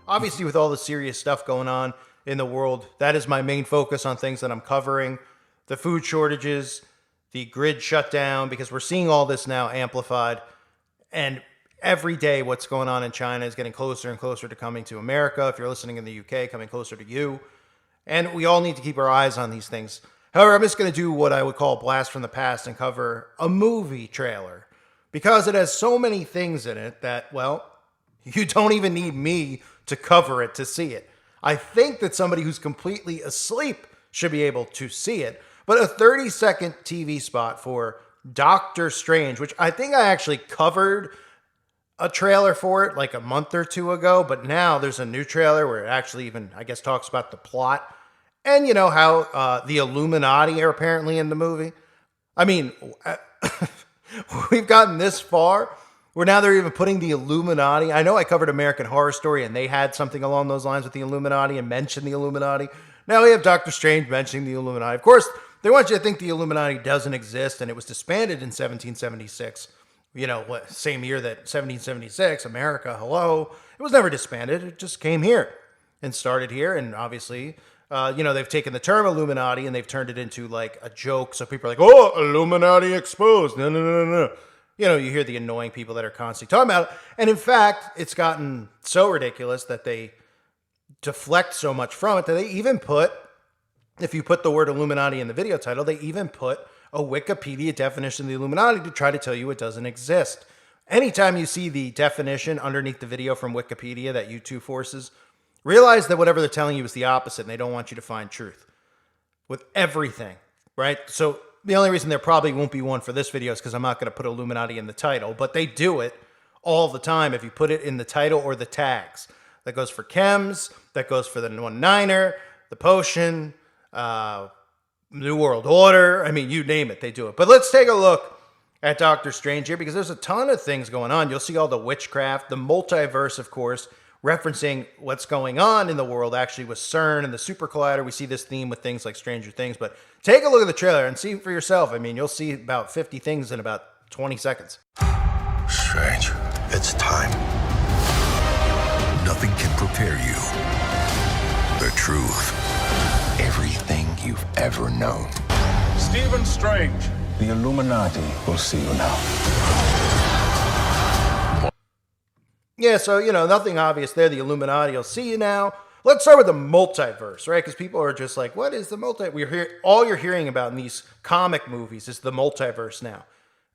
Obviously, with all the serious stuff going on in the world, that is my main focus on things that I'm covering. The food shortages, the grid shutdown, because we're seeing all this now amplified. And every day, what's going on in China is getting closer and closer to coming to America. If you're listening in the UK, coming closer to you. And we all need to keep our eyes on these things. However, I'm just going to do what I would call a blast from the past and cover a movie trailer because it has so many things in it that, well, you don't even need me to cover it to see it. I think that somebody who's completely asleep should be able to see it. But a 30-second TV spot for Doctor Strange, which I think I actually covered a trailer for it like a month or two ago, but now there's a new trailer where it actually even, I guess, talks about the plot. And you know how the Illuminati are apparently in the movie? I mean, we've gotten this far where now they're even putting the Illuminati. I know I covered American Horror Story and they had something along those lines with the Illuminati and mentioned the Illuminati. Now we have Doctor Strange mentioning the Illuminati. Of course, they want you to think the Illuminati doesn't exist and it was disbanded in 1776. You know, what, same year that 1776, America, hello. It was never disbanded. It just came here and started here. And obviously, they've taken the term Illuminati and they've turned it into like a joke. So people are like, oh, Illuminati exposed. No, no, no, no, no. You know, you hear the annoying people that are constantly talking about it. And in fact, it's gotten so ridiculous that they deflect so much from it that they even put, if you put the word Illuminati in the video title, they even put a Wikipedia definition of the Illuminati to try to tell you it doesn't exist. Anytime you see the definition underneath the video from Wikipedia that YouTube forces, realize that whatever they're telling you is the opposite and they don't want you to find truth with everything, right? So the only reason there probably won't be one for this video is because I'm not going to put Illuminati in the title, but they do it all the time if you put it in the title or the tags. That goes for chems, that goes for the one-niner, the potion, New World Order. I mean, you name it, they do it. But let's take a look at Doctor Strange here because there's a ton of things going on. You'll see all the witchcraft, the multiverse, of course, referencing what's going on in the world actually with CERN and the Super Collider. We see this theme with things like Stranger Things. But take a look at the trailer and see for yourself. I mean, you'll see about 50 things in about 20 seconds. Strange, it's time. Nothing can prepare you. The truth. Everything you've ever known. Stephen Strange. The Illuminati will see you now. Yeah, so, nothing obvious there. The Illuminati will see you now. Let's start with the multiverse, right? Because people are just like, what is the multiverse? All you're hearing about in these comic movies is the multiverse now.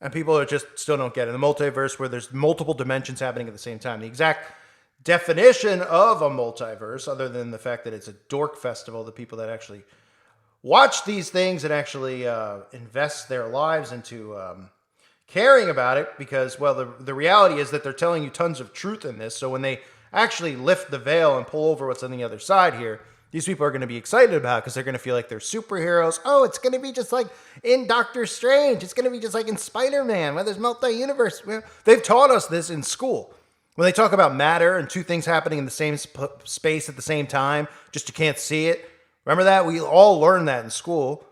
And people are just still don't get it. The multiverse where there's multiple dimensions happening at the same time. The exact definition of a multiverse, other than the fact that it's a dork festival, the people that actually watch these things and actually invest their lives into caring about it, because, well, the reality is that they're telling you tons of truth in this. So when they actually lift the veil and pull over what's on the other side here, these people are going to be excited about it because they're going to feel like they're superheroes. Oh, it's going to be just like in Doctor Strange. It's going to be just like in Spider-Man, where there's multi-universe. They've taught us this in school. When they talk about matter and two things happening in the same space at the same time, just you can't see it. Remember that? We all learned that in school.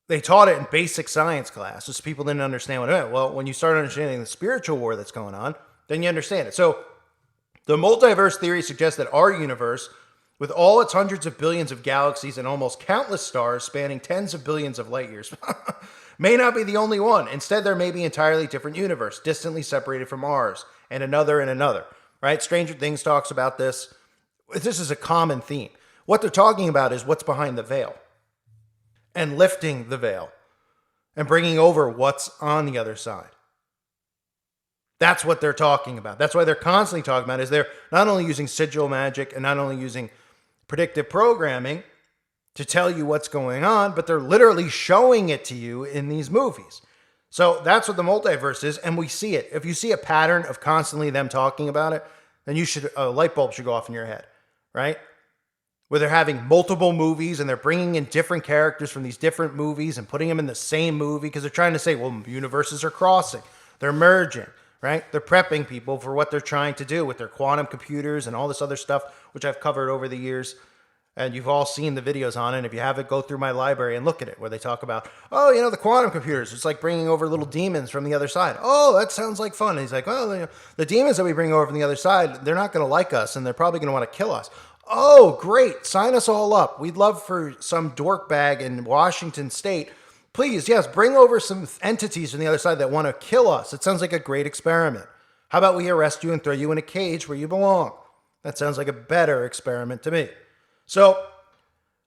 They taught it in basic science class, just people didn't understand what it meant. Well, when you start understanding the spiritual war that's going on, then you understand it. So the multiverse theory suggests that our universe, with all its hundreds of billions of galaxies and almost countless stars spanning tens of billions of light years, may not be the only one. Instead, there may be an entirely different universe, distantly separated from ours, and another, right? Stranger Things talks about this. This is a common theme. What they're talking about is what's behind the veil and lifting the veil and bringing over what's on the other side. That's what they're talking about. That's why they're constantly talking about is they're not only using sigil magic and not only using predictive programming to tell you what's going on, but they're literally showing it to you in these movies. So that's what the multiverse is, and we see it. If you see a pattern of constantly them talking about it, then a light bulb should go off in your head, right? Where they're having multiple movies and they're bringing in different characters from these different movies and putting them in the same movie because they're trying to say, well, universes are crossing. They're merging, right? They're prepping people for what they're trying to do with their quantum computers and all this other stuff, which I've covered over the years. And you've all seen the videos on it. And if you haven't, go through my library and look at it, where they talk about, oh, the quantum computers. It's like bringing over little demons from the other side. Oh, that sounds like fun. And he's like, well, the demons that we bring over from the other side, they're not going to like us, and they're probably going to want to kill us. Oh, great. Sign us all up. We'd love for some dork bag in Washington State. Please, yes, bring over some entities from the other side that want to kill us. It sounds like a great experiment. How about we arrest you and throw you in a cage where you belong? That sounds like a better experiment to me. So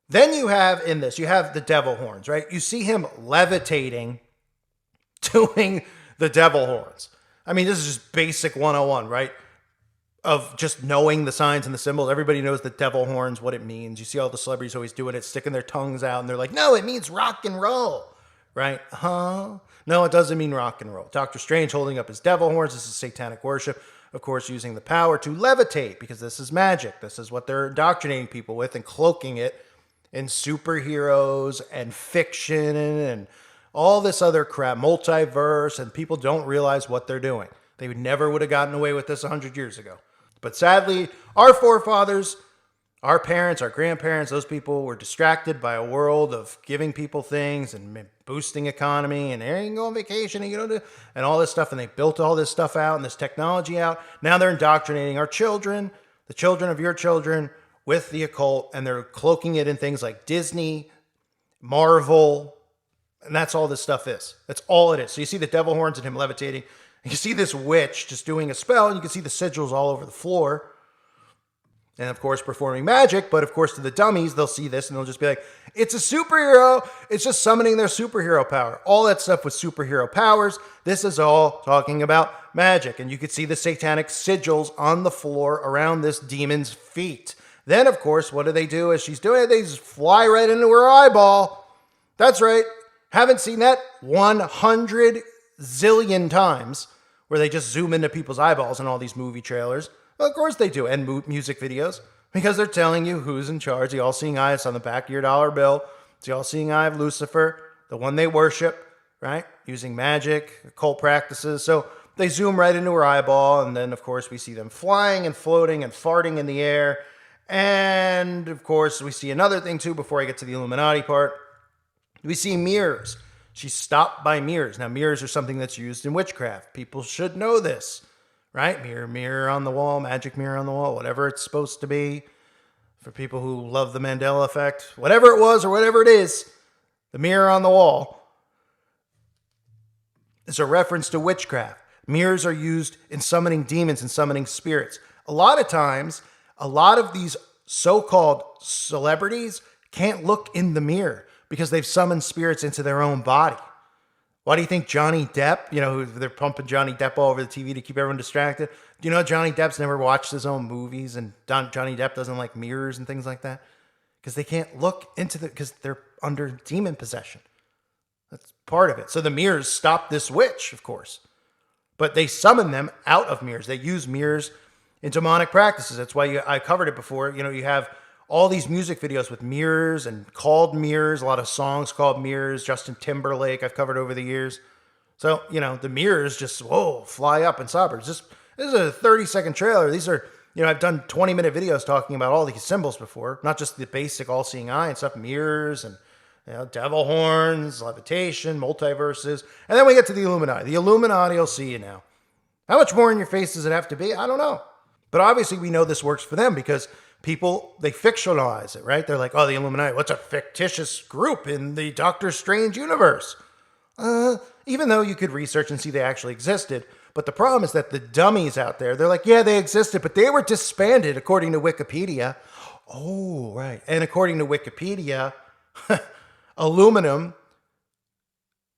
then you have the devil horns, right? You see him levitating, doing the devil horns. I mean, this is just basic 101, right? Of just knowing the signs and the symbols. Everybody knows the devil horns, what it means. You see all the celebrities always doing it, sticking their tongues out, and they're like, no, it means rock and roll, right? Huh? No, it doesn't mean rock and roll. Doctor Strange holding up his devil horns. This is satanic worship. Of course, using the power to levitate, because this is magic. This is what they're indoctrinating people with and cloaking it in superheroes and fiction and all this other crap, multiverse, and people don't realize what they're doing. They never would have gotten away with this 100 years ago. But sadly, our forefathers, our parents, our grandparents, those people were distracted by a world of giving people things and boosting economy, and there you can go on vacation and all this stuff. And they built all this stuff out and this technology out. Now they're indoctrinating our children, the children of your children, with the occult, and they're cloaking it in things like Disney, Marvel, and that's all this stuff is. That's all it is. So you see the devil horns and him levitating. You see this witch just doing a spell, and you can see the sigils all over the floor. And of course, performing magic. But of course, to the dummies, they'll see this and they'll just be like, it's a superhero. It's just summoning their superhero power. All that stuff with superhero powers. This is all talking about magic. And you could see the satanic sigils on the floor around this demon's feet. Then, of course, what do as she's doing it? They just fly right into her eyeball. That's right. Haven't seen that 100 zillion times, where they just zoom into people's eyeballs in all these movie trailers. Well, of course they do, and music videos, because they're telling you who's in charge. The all-seeing eye is on the back of your dollar bill. It's the all-seeing eye of Lucifer, the one they worship, right? Using magic, occult practices. So they zoom right into her eyeball, and then, of course, we see them flying and floating and farting in the air. And, of course, we see another thing, too, before I get to the Illuminati part. We see mirrors. She's stopped by mirrors. Now, mirrors are something that's used in witchcraft. People should know this. Right? Mirror, mirror on the wall, magic mirror on the wall, whatever it's supposed to be. For people who love the Mandela effect, whatever it was or whatever it is, the mirror on the wall is a reference to witchcraft. Mirrors are used in summoning demons and summoning spirits. A lot of times, a lot of these so-called celebrities can't look in the mirror because they've summoned spirits into their own body. Why do you think Johnny Depp, they're pumping Johnny Depp all over the TV to keep everyone distracted? Do you know Johnny Depp's never watched his own movies, and Johnny Depp doesn't like mirrors and things like that? Because they can't look because they're under demon possession. That's part of it. So the mirrors stop this witch, of course. But they summon them out of mirrors. They use mirrors in demonic practices. That's why I covered it before. You have all these music videos with mirrors and called mirrors, a lot of songs called mirrors, Justin Timberlake I've covered over the years. So, the mirrors just, fly up and stop. This is a 30-second trailer. These are, I've done 20-minute videos talking about all these symbols before, not just the basic all-seeing eye and stuff, mirrors and devil horns, levitation, multiverses. And then we get to the Illuminati. The Illuminati will see you now. How much more in your face does it have to be? I don't know. But obviously we know this works for them because people, they fictionalize it, right? They're like, oh, the Illuminati, what's a fictitious group in the Doctor Strange universe? Even though you could research and see they actually existed. But the problem is that the dummies out there, they're like, yeah, they existed, but they were disbanded according to Wikipedia. Oh, right. And according to Wikipedia, aluminum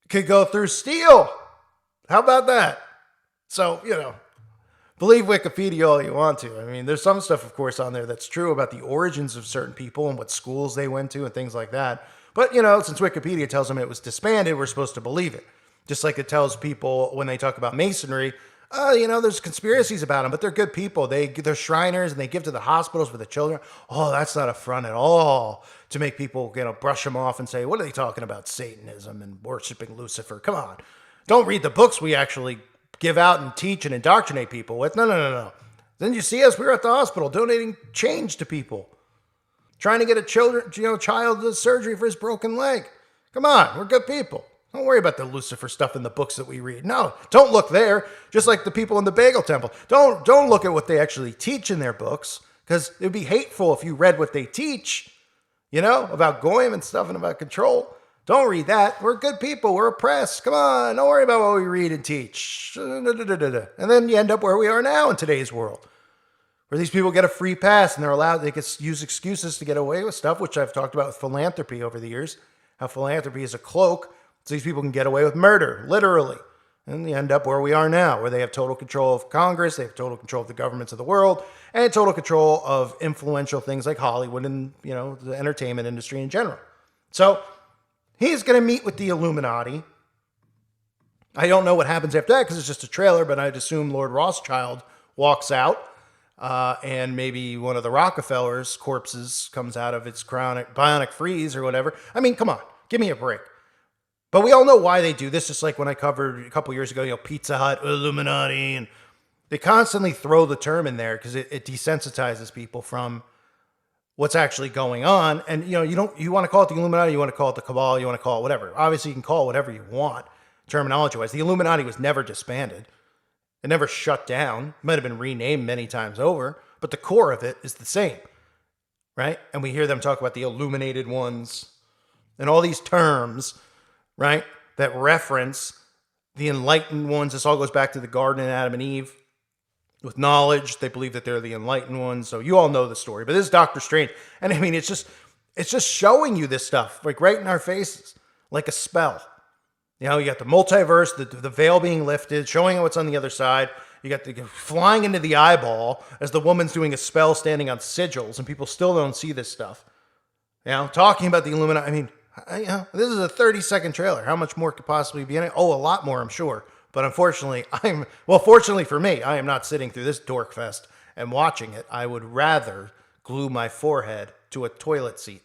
could go through steel. How about that? So, believe Wikipedia all you want to. I mean, there's some stuff, of course, on there that's true about the origins of certain people and what schools they went to and things like that. But, since Wikipedia tells them it was disbanded, we're supposed to believe it. Just like it tells people when they talk about Masonry, there's conspiracies about them, but they're good people. They're Shriners and they give to the hospitals for the children. Oh, that's not a front at all to make people, brush them off and say, what are they talking about? Satanism and worshiping Lucifer. Come on. Don't read the books we actually give out and teach and indoctrinate people with. No. Then you see us, we were at the hospital donating change to people. trying to get a child surgery for his broken leg. Come on, we're good people. Don't worry about the Lucifer stuff in the books that we read. No, don't look there. Just like the people in the Bagel Temple. Don't look at what they actually teach in their books, because it would be hateful if you read what they teach, about goyim and stuff and about control. Don't read that. We're good people. We're oppressed. Come on, don't worry about what we read and teach. And then you end up where we are now in today's world, where these people get a free pass and they can use excuses to get away with stuff, which I've talked about with philanthropy over the years, how philanthropy is a cloak so these people can get away with murder, literally. And you end up where we are now, where they have total control of Congress, they have total control of the governments of the world, and total control of influential things like Hollywood and, the entertainment industry in general. So he's going to meet with the Illuminati. I don't know what happens after that because it's just a trailer, but I'd assume Lord Rothschild walks out, and maybe one of the Rockefellers' corpses comes out of its bionic freeze or whatever. I mean, come on, give me a break. But we all know why they do this, just like when I covered a couple years ago, Pizza Hut, Illuminati, and they constantly throw the term in there because it desensitizes people from what's actually going on. And, you want to call it the Illuminati, you want to call it the Cabal, you want to call it whatever. Obviously, you can call it whatever you want, terminology-wise. The Illuminati was never disbanded. It never shut down. It might have been renamed many times over, but the core of it is the same, right? And we hear them talk about the illuminated ones and all these terms, right, that reference the enlightened ones. This all goes back to the garden and Adam and Eve. With knowledge, they believe that they're the enlightened ones. So you all know the story. But this is Doctor Strange. And I mean, it's just showing you this stuff, like right in our faces, like a spell. You got the multiverse, the veil being lifted, showing what's on the other side. You got the flying into the eyeball as the woman's doing a spell standing on sigils, and people still don't see this stuff. Talking about the Illuminati. I mean, this is a 30-second trailer. How much more could possibly be in it? Oh, a lot more, I'm sure. But unfortunately, fortunately for me, I am not sitting through this dork fest and watching it. I would rather glue my forehead to a toilet seat